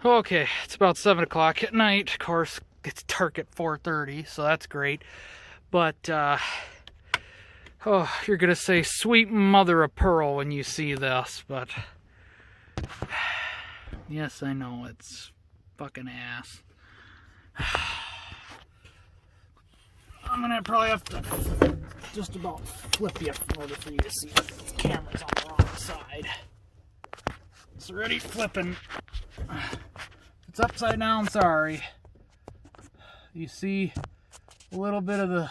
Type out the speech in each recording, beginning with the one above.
Okay, it's about 7 o'clock at night. Of course, it's dark at 4:30, so that's great. But, oh, you're gonna say sweet mother of pearl when you see this, but yes, I know, it's fucking ass. I'm gonna probably have to just about flip you in order for you to see the camera's on the wrong side. It's already flipping. It's upside down, sorry. You see a little bit of the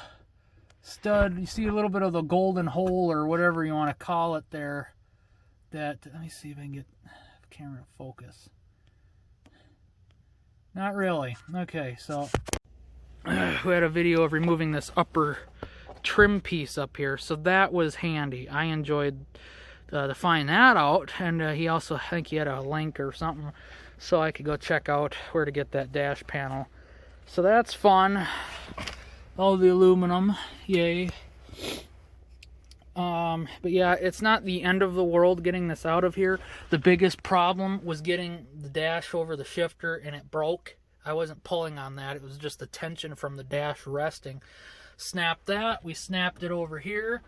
stud, you see a little bit of the golden hole or whatever you want to call it there. That, let me see if I can get the camera to focus. Not really. Okay, so we had a video of removing this upper trim piece up here, so that was handy. I enjoyed to find that out, and he also, I think he had a link or something so I could go check out where to get that dash panel. So that's fun. All the aluminum, yay. But yeah, it's not the end of the world getting this out of here. The biggest problem was getting the dash over the shifter, and it broke. I wasn't pulling on that, it was just the tension from the dash resting. Snapped that, we snapped it over here.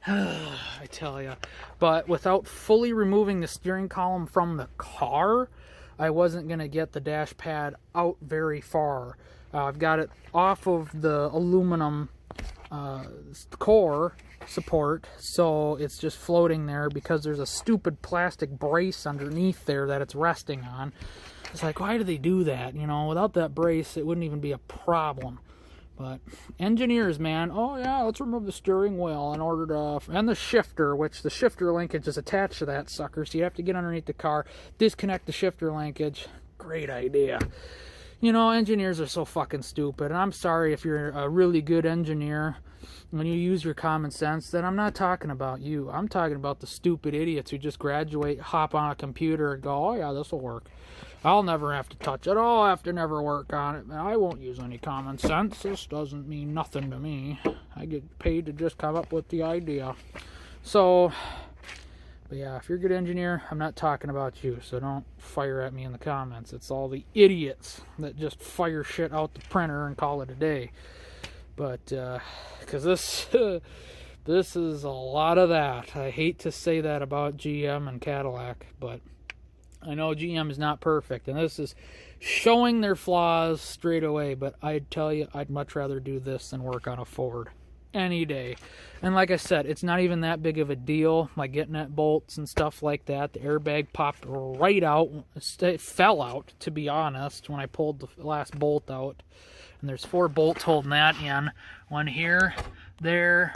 I tell ya. But without fully removing the steering column from the car, I wasn't going to get the dash pad out very far. I've got it off of the aluminum core support, so it's just floating there because there's a stupid plastic brace underneath there that it's resting on. It's like, why do they do that? You know, without that brace, it wouldn't even be a problem. But engineers, man, oh yeah, let's remove the steering wheel in order to, and the shifter, which the shifter linkage is attached to that sucker, so you have to get underneath the car, disconnect the shifter linkage. Great idea. You know, engineers are so fucking stupid, and I'm sorry if you're a really good engineer when you use your common sense, then I'm not talking about you. I'm talking about the stupid idiots who just graduate, hop on a computer, and go, oh yeah, this will work. I'll never have to touch it. I'll have to never work on it. I won't use any common sense. This doesn't mean nothing to me. I get paid to just come up with the idea. So, but yeah, if you're a good engineer, I'm not talking about you. So don't fire at me in the comments. It's all the idiots that just fire shit out the printer and call it a day. But, because this is a lot of that. I hate to say that about GM and Cadillac, but I know GM is not perfect, and this is showing their flaws straight away, but I'd tell you, I'd much rather do this than work on a Ford any day. And like I said, it's not even that big of a deal, like getting at bolts and stuff like that. The airbag popped right out. It fell out, to be honest, when I pulled the last bolt out. And there's 4 bolts holding that in. One here, there,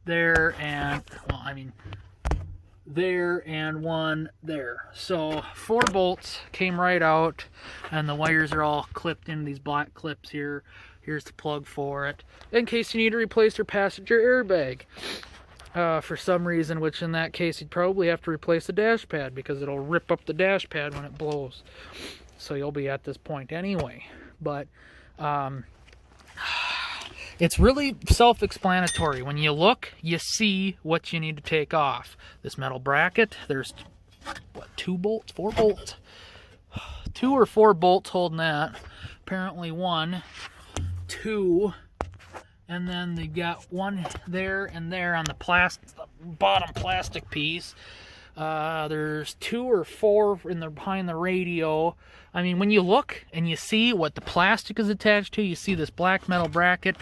and, well, I mean, there and one there. So 4 bolts came right out, and the wires are all clipped into these black clips here. Here's the plug for it, in case you need to replace your passenger airbag for some reason, which in that case you'd probably have to replace the dash pad because it'll rip up the dash pad when it blows. So you'll be at this point anyway. But it's really self-explanatory. When you look, you see what you need to take off. This metal bracket, there's, what, 2 bolts? 4 bolts? 2 or 4 bolts holding that. Apparently 1, 2, and then they got 1 there and there on the bottom plastic piece. There's 2 or 4 behind the radio. I mean, when you look and you see what the plastic is attached to, you see this black metal bracket.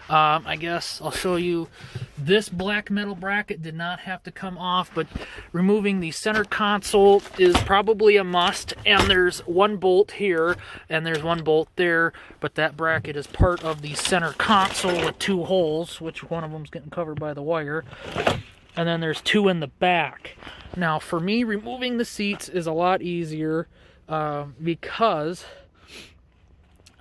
I guess I'll show you. This black metal bracket did not have to come off, but removing the center console is probably a must. And there's 1 bolt here, and there's 1 bolt there, but that bracket is part of the center console with 2 holes, which one of them's getting covered by the wire. And then there's 2 in the back. Now, for me, removing the seats is a lot easier because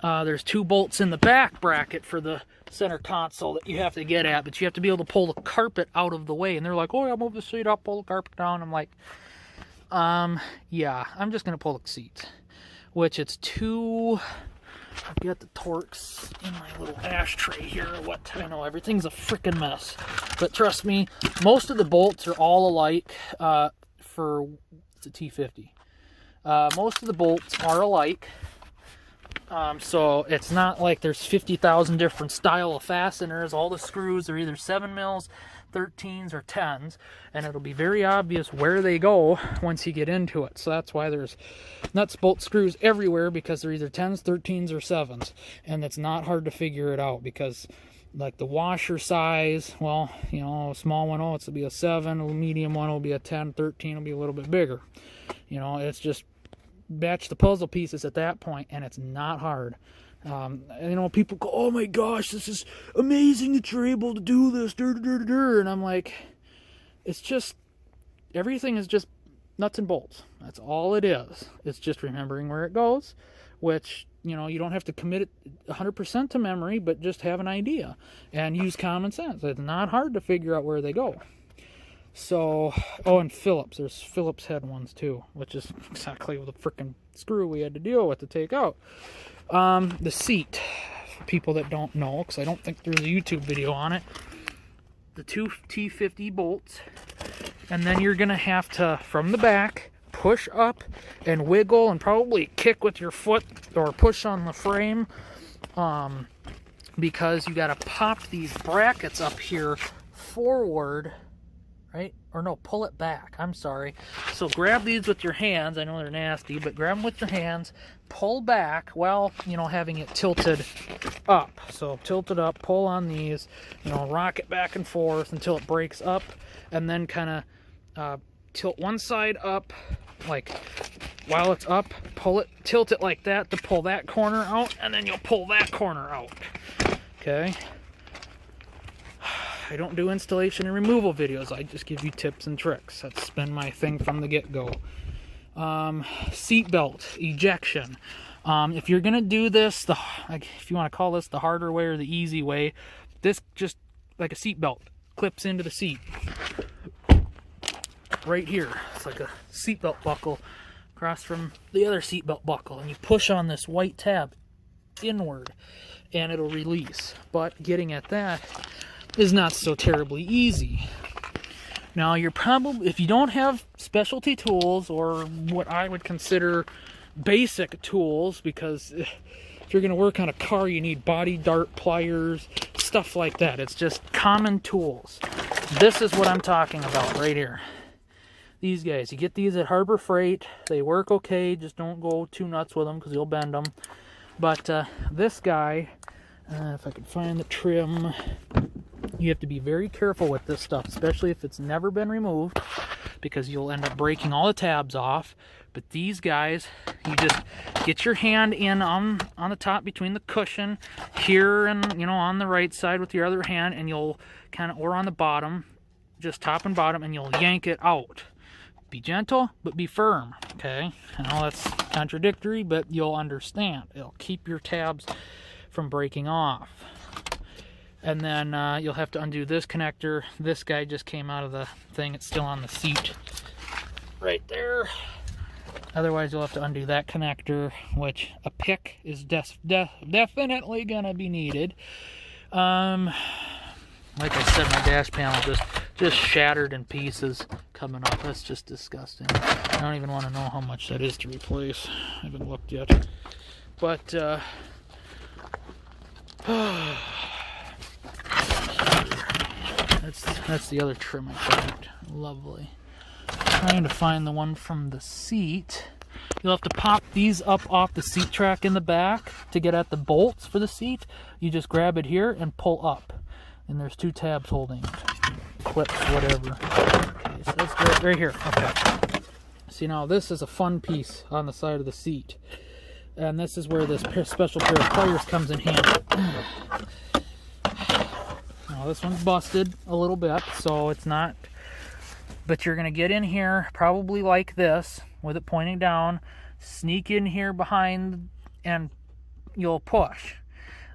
there's 2 bolts in the back bracket for the center console that you have to get at, but you have to be able to pull the carpet out of the way. And they're like, oh, yeah, move the seat up, pull the carpet down. I'm like, yeah, I'm just going to pull the seats, which it's 2... I've got the Torx in my little ashtray here. What? I know everything's a freaking mess. But trust me, most of the bolts are all alike for it's a T50. Most of the bolts are alike. So it's not like there's 50,000 different style of fasteners. All the screws are either 7 mils, 13s, or 10s, and it'll be very obvious where they go once you get into it. So that's why there's nuts, bolts, screws everywhere, because they're either 10s, 13s, or 7s, and it's not hard to figure it out, because like the washer size, well, you know, a small one, oh, it'll be a 7, a medium one will be a 10, 13 will be a little bit bigger. You know, it's just match the puzzle pieces at that point, and it's not hard. You know, people go, oh my gosh, this is amazing that you're able to do this, and I'm like, it's just, everything is just nuts and bolts. That's all it is. It's just remembering where it goes, which, you know, you don't have to commit it 100% to memory, but just have an idea and use common sense. It's not hard to figure out where they go. So, oh, and Phillips. There's Phillips head ones too, which is exactly the freaking screw we had to deal with to take out. The seat, for people that don't know, because I don't think there's a YouTube video on it. The two T50 bolts, and then you're gonna have to, from the back, push up and wiggle and probably kick with your foot or push on the frame, because you gotta pop these brackets up here forward. Right? Or no, pull it back. I'm sorry. So grab these with your hands. I know they're nasty, but grab them with your hands. Pull back while, you know, having it tilted up. So tilt it up, pull on these, you know, rock it back and forth until it breaks up, and then kind of tilt one side up, like while it's up, pull it, tilt it like that to pull that corner out, and then you'll pull that corner out. Okay? I don't do installation and removal videos. I just give you tips and tricks. That's been my thing from the get-go. Seat belt ejection. If you're gonna do this, if you want to call this the harder way or the easy way, this just like a seat belt clips into the seat right here. It's like a seat belt buckle across from the other seat belt buckle, and you push on this white tab inward, and it'll release. But getting at that is not so terribly easy. Now, you're probably, if you don't have specialty tools or what I would consider basic tools, because if you're going to work on a car, you need body dart pliers, stuff like that. It's just common tools. This is what I'm talking about right here. These guys, you get these at Harbor Freight. They work okay. Just don't go too nuts with them because you'll bend them. But this guy, if I could find the trim, you have to be very careful with this stuff, especially if it's never been removed, because you'll end up breaking all the tabs off. But these guys, you just get your hand in on the top between the cushion here, and, you know, on the right side with your other hand, and you'll kind of, or on the bottom, just top and bottom, and you'll yank it out. Be gentle, but be firm, okay? I know that's contradictory, but you'll understand. It'll keep your tabs from breaking off. And then you'll have to undo this connector. This guy just came out of the thing. It's still on the seat right there. Otherwise, you'll have to undo that connector, which a pick is definitely going to be needed. Like I said, my dash panel just shattered in pieces coming up. That's just disgusting. I don't even want to know how much that is to replace. I haven't looked yet. But, that's the other trim I found. Lovely. Trying to find the one from the seat. You'll have to pop these up off the seat track in the back to get at the bolts for the seat. You just grab it here and pull up. And there's two tabs holding it. Clips, whatever. Okay, so that's right here. Okay. See, now this is a fun piece on the side of the seat. And this is where this special pair of pliers comes in handy. Now this one's busted a little bit, so it's not, but you're going to get in here probably like this with it pointing down, sneak in here behind, and you'll push.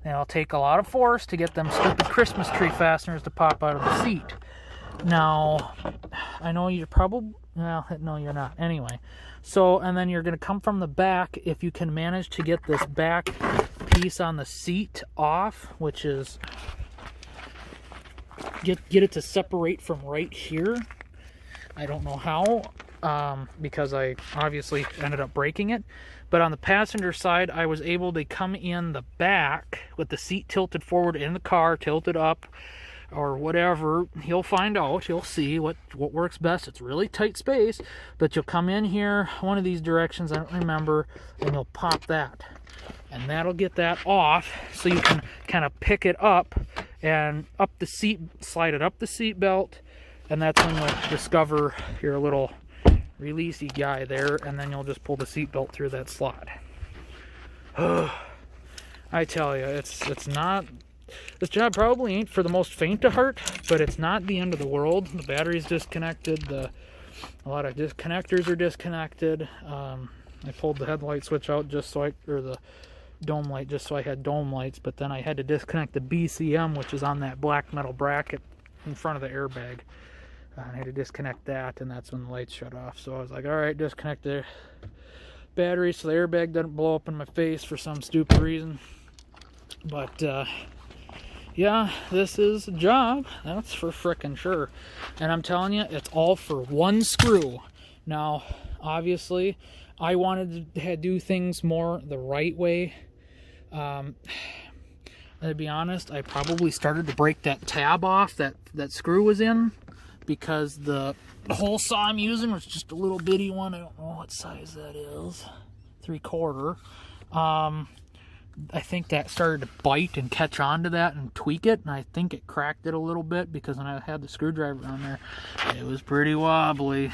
And it'll take a lot of force to get them stupid Christmas tree fasteners to pop out of the seat. Now, I know you're probably, well, no, you're not. Anyway, so, and then you're going to come from the back. If you can manage to get this back piece on the seat off, which is, get it to separate from right here. I don't know how. because I obviously ended up breaking it. But on the passenger side, I was able to come in the back with the seat tilted forward in the car, tilted up, or whatever. He'll find out. He'll see what works best. It's really tight space, but you'll come in here one of these directions, I don't remember, and you'll pop that. And that'll get that off, so you can kind of pick it up and up the seat, slide it up the seat belt, and that's when you'll discover your little releasey guy there, and then you'll just pull the seat belt through that slot. I tell you, it's not. This job probably ain't for the most faint of heart, but it's not the end of the world. The battery's disconnected. A lot of connectors are disconnected. I pulled the headlight switch out just so or the dome light just so I had dome lights, but then I had to disconnect the BCM, which is on that black metal bracket in front of the airbag. I had to disconnect that, and that's when the lights shut off. So I was like, all right, disconnect the battery so the airbag doesn't blow up in my face for some stupid reason. But yeah, this is a job, that's for frickin' sure. And I'm telling you, it's all for one screw. Now, obviously, I wanted to do things more the right way. To be honest, I probably started to break that tab off that screw was in, because the hole saw I'm using was just a little bitty one. I don't know what size that is. 3/4. I think that started to bite and catch onto that and tweak it, and I think it cracked it a little bit, because when I had the screwdriver on there, it was pretty wobbly.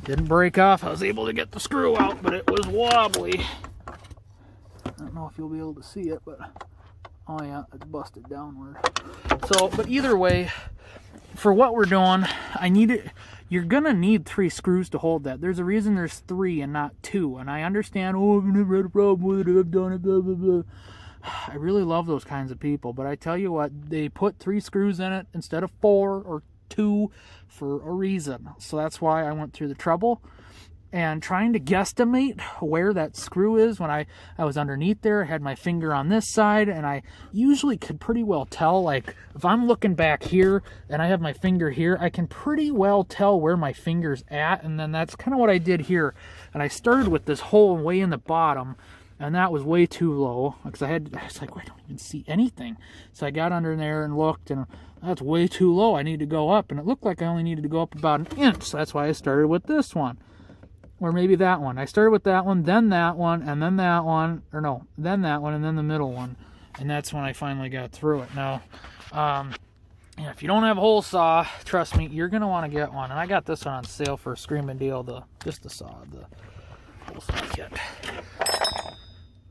Didn't break off. I was able to get the screw out, but it was wobbly. I don't know if you'll be able to see it, but oh yeah, it's busted downward. So, but either way, for what we're doing, you're gonna need 3 screws to hold that. There's a reason there's 3 and not 2, and I understand, oh, I've never had a problem with it, I've done it, blah, blah, blah. I really love those kinds of people, but I tell you what, they put 3 screws in it instead of 4 or 2 for a reason. So that's why I went through the trouble. And trying to guesstimate where that screw is, when I was underneath there, I had my finger on this side, and I usually could pretty well tell, like, if I'm looking back here and I have my finger here, I can pretty well tell where my finger's at, and then that's kind of what I did here. And I started with this hole way in the bottom, and that was way too low, because I was like, well, I don't even see anything. So I got under there and looked, and that's way too low. I need to go up, and it looked like I only needed to go up about 1 inch, so that's why I started with this one. Or maybe that one. I started with that one, then that one, and then that one. Or no, then that one, and then the middle one. And that's when I finally got through it. Now, if you don't have a hole saw, trust me, you're going to want to get one. And I got this one on sale for a screaming deal, just the saw, the hole saw kit.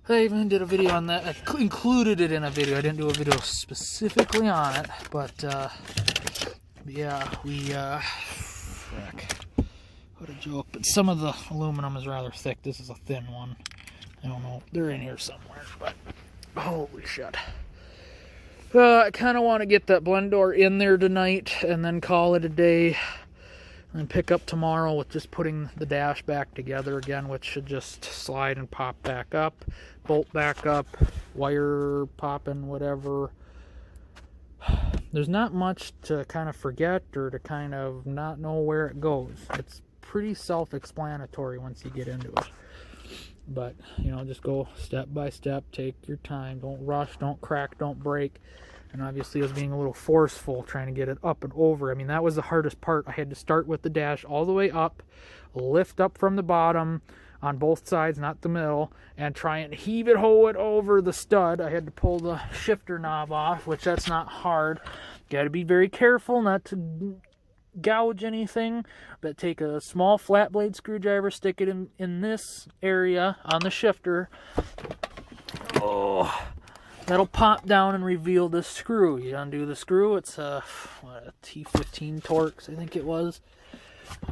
I even did a video on that. I included it in a video. I didn't do a video specifically on it. But, yeah, frick. What a joke. But some of the aluminum is rather thick. This is a thin one. I don't know. They're in here somewhere, but holy shit. I kind of want to get that blend door in there tonight and then call it a day. And pick up tomorrow with just putting the dash back together again, which should just slide and pop back up. Bolt back up. Wire popping, whatever. There's not much to kind of forget or to kind of not know where it goes. It's pretty self-explanatory once you get into it. But, just go step by step, take your time, don't rush, don't crack, don't break. And obviously I was being a little forceful trying to get it up and over. I mean, that was the hardest part. I had to start with the dash all the way up, lift up from the bottom on both sides, not the middle, and try and heave it, hoe it over the stud. I had to pull the shifter knob off, which that's not hard. Got to be very careful not to gouge anything, but take a small flat blade screwdriver, stick it in this area on the shifter. Oh, that'll pop down and reveal the screw. You undo the screw. It's a T15 Torx, I think it was. If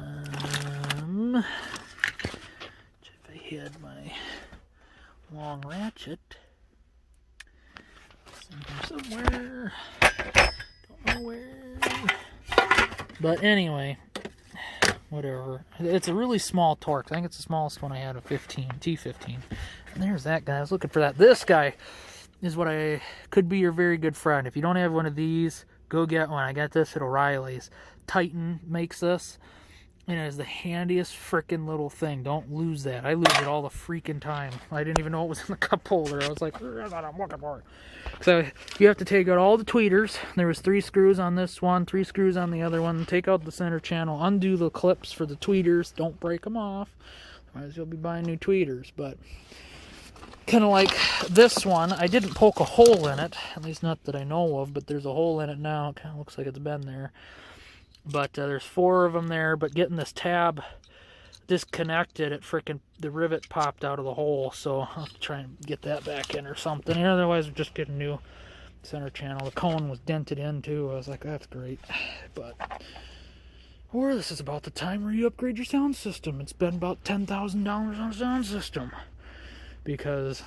I had my long ratchet somewhere, don't know where. But anyway, whatever. It's a really small Torx. I think it's the smallest one I had, a T15. And there's that guy. I was looking for that. This guy is what could be your very good friend. If you don't have one of these, go get one. I got this at O'Reilly's. Titan makes this. And it is the handiest freaking little thing. Don't lose that. I lose it all the freaking time. I didn't even know it was in the cup holder. I was like, that's what I'm looking for. So you have to take out all the tweeters. There was 3 screws on this one, 3 screws on the other one. Take out the center channel. Undo the clips for the tweeters. Don't break them off. Otherwise you'll be buying new tweeters. But kind of like this one, I didn't poke a hole in it. At least not that I know of. But there's a hole in it now. It kind of looks like it's been there. But there's 4 of them there, but getting this tab disconnected, the rivet popped out of the hole, so I'll have to try and get that back in or something. Otherwise, we'll just get a new center channel. The cone was dented in too. I was like, that's great. But, or this is about the time where you upgrade your sound system. It's been about $10,000 on a sound system. Because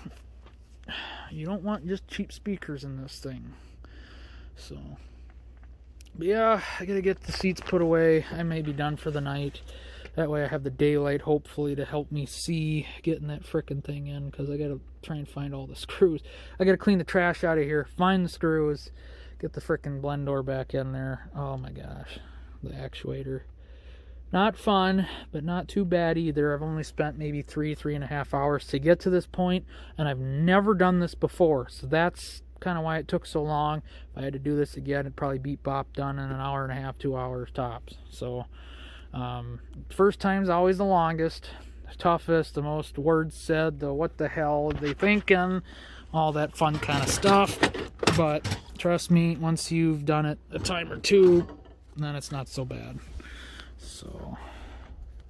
you don't want just cheap speakers in this thing. So... But yeah, I gotta get the seats put away. I may be done for the night. That way I have the daylight, hopefully, to help me see getting that frickin' thing in, because I gotta try and find all the screws. I gotta clean the trash out of here, find the screws, get the frickin' blend door back in there. Oh my gosh, the actuator. Not fun, but not too bad either. I've only spent maybe 3.5 hours to get to this point, and I've never done this before, so that's kind of why it took so long. If I had to do this again, it'd probably beat bop done in an hour and a half, 2 hours tops. So first time's always the longest, the toughest, the most words said, the what the hell are they thinking, all that fun kind of stuff. But trust me, once you've done it a time or two, then it's not so bad. So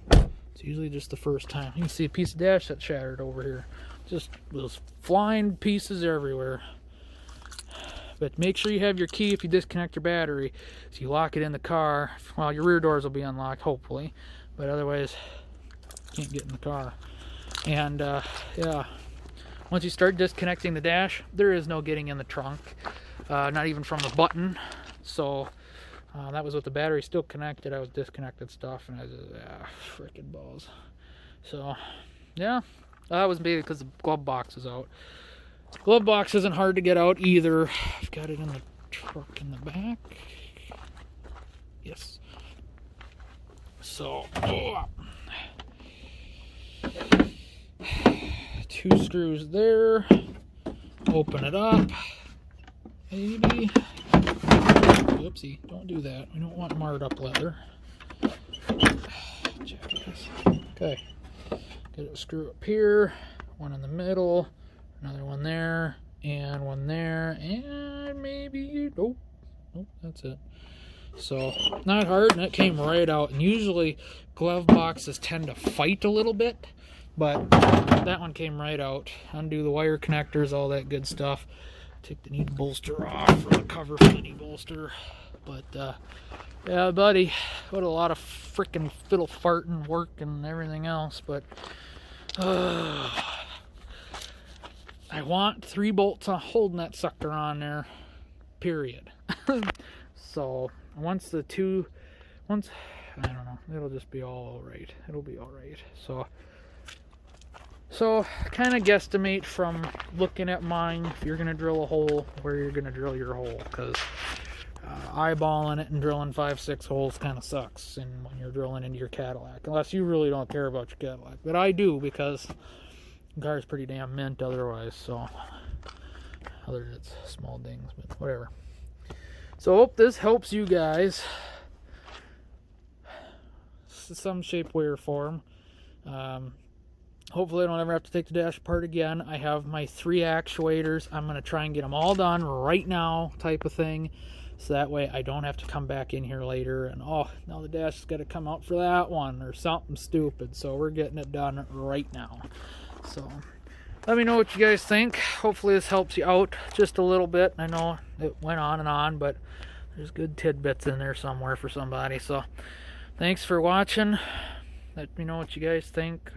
it's usually just the first time. You can see a piece of dash that shattered over here. Just those flying pieces everywhere. But make sure you have your key if you disconnect your battery, so you lock it in the car. Well, your rear doors will be unlocked, hopefully, but otherwise you can't get in the car. And yeah, once you start disconnecting the dash, there is no getting in the trunk, not even from the button. So that was with the battery still connected. I was disconnected stuff, and I was just, freaking balls. So yeah, that was maybe because the glove box is out. Glove box isn't hard to get out either. I've got it in the truck in the back. Yes. So, 2 screws there. Open it up. Maybe. Oopsie, don't do that. We don't want marred up leather. Check this. Okay. Get a screw up here. One in the middle. Another one there, and one there, and maybe, nope, that's it. So, not hard, and it came right out. And usually, glove boxes tend to fight a little bit, but that one came right out. Undo the wire connectors, all that good stuff. Take the knee bolster off, or the cover for the knee bolster. But, yeah, buddy, what a lot of freaking fiddle farting work and everything else, but, I want 3 bolts on holding that sucker on there, period. So once I don't know, it'll just be all right. It'll be all right. So kind of guesstimate from looking at mine, if you're going to drill a hole, where you're going to drill your hole, because eyeballing it and drilling 5-6 holes kind of sucks, and when you're drilling into your Cadillac, unless you really don't care about your Cadillac. But I do, because the car's pretty damn mint otherwise, so other than it's small dings, but whatever. So I hope this helps you guys in some shape, way, or form. Hopefully I don't ever have to take the dash apart again. I have my 3 actuators. I'm going to try and get them all done right now, type of thing, so that way I don't have to come back in here later and, oh, now the dash has got to come out for that one or something stupid. So we're getting it done right now. So let me know what you guys think. Hopefully this helps you out just a little bit. I know it went on and on, but there's good tidbits in there somewhere for somebody. So thanks for watching. Let me know what you guys think.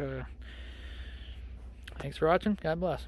Thanks for watching. God bless.